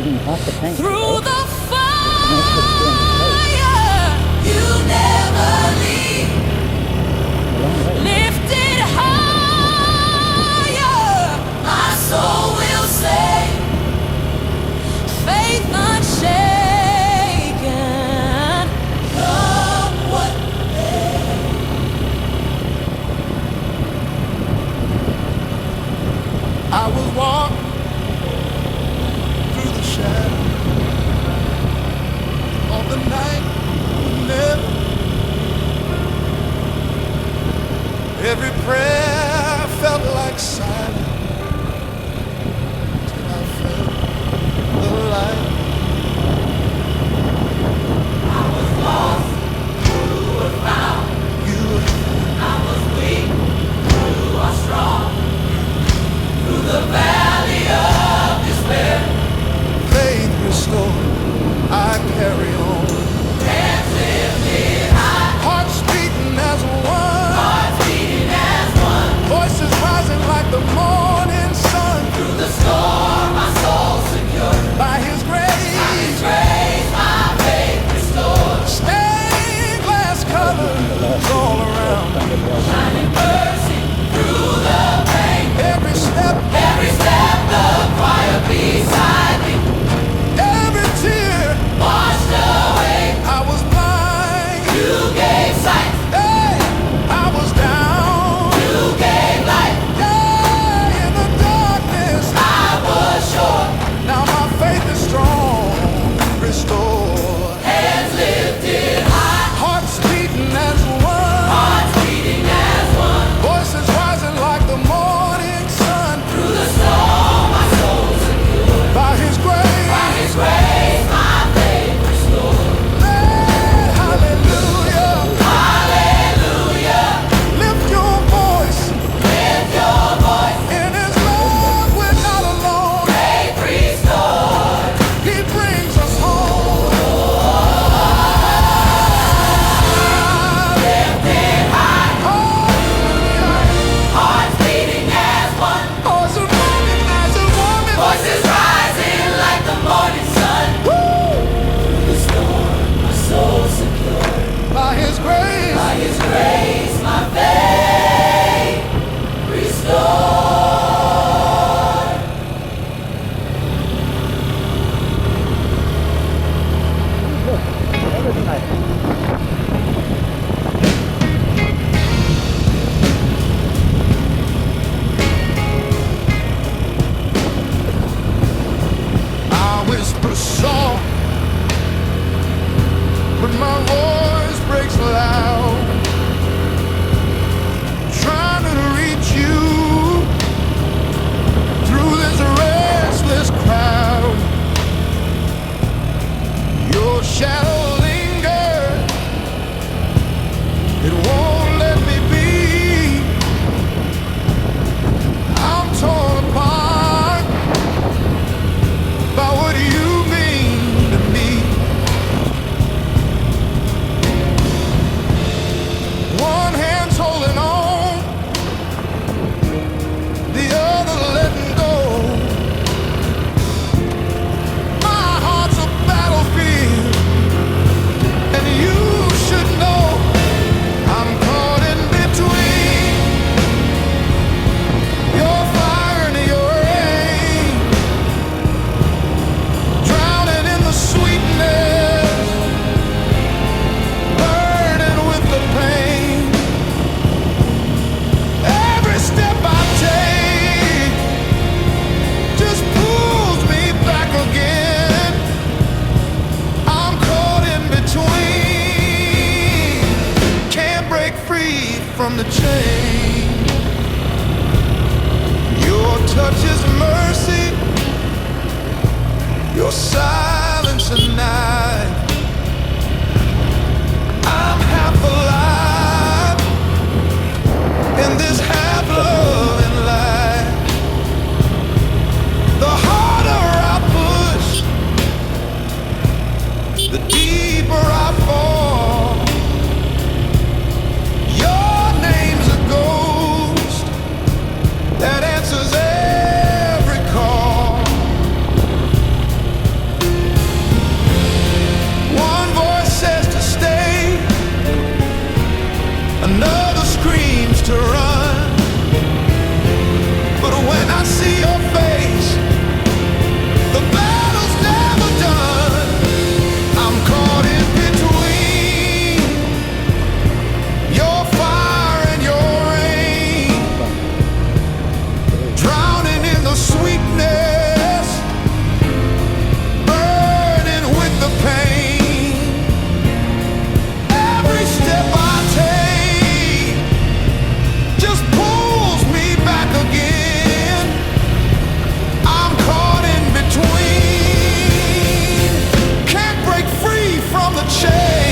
bringing half the tank. Through the fire, you never leave. Lifted higher, my soul will say, faith unshaken. Come what may. I will walk through the shadow of the night, never. Every prayer felt like silence till I felt the light. I was lost, you were found. You were I was weak, you are strong. Through the valley of despair, faith restored. I carry on. hands lifted high, Hearts beating as one. hearts beating as one. Voices rising like the morning sun. Through the storm, my soul secure. By His grace, By His grace, my faith restored. stained glass colors all around. Shining mercy through the pain. Every step, Every step, the choir beside me every tear. washed away. I was blind. You gave sight, Hey, I was down. you gave light. Yeah, in the darkness. I was sure, Now my faith is strong, restored. hands lifted high, Hearts beating as one. hearts beating as one. Voices rising like the morning sun. Through the storm, my soul secure. By His grace, By His grace, my faith restored. hey, hallelujah. Hallelujah, Lift your voice. lift your voice. In His love, we're not alone. Faith restored. He brings us home. Lifted high, Hallelujah. hearts beating as one. Oh, as a woman, as a woman. Voices rising like the morning sun. Through the storm, my soul secure. By His grace, By His grace, my faith restored. I whisper soft, but my voice breaks loud. Trying to reach you through this restless crowd. Your shadow lingers, it won't let me be. I'm torn apart by what you mean to me. One hand's holding on, the other letting go. My heart's a battlefield, and you should know I'm caught in between your fire and your rain, drowning in the sweetness, burning with the pain. Every step I take just pulls me back again. I'm caught in between, can't break free from the chain. Your touch is mercy, your silence a night. I'm half alive in this half loving life. The harder I push, the deeper I fall. Your name's a ghost that answers every call. unchained.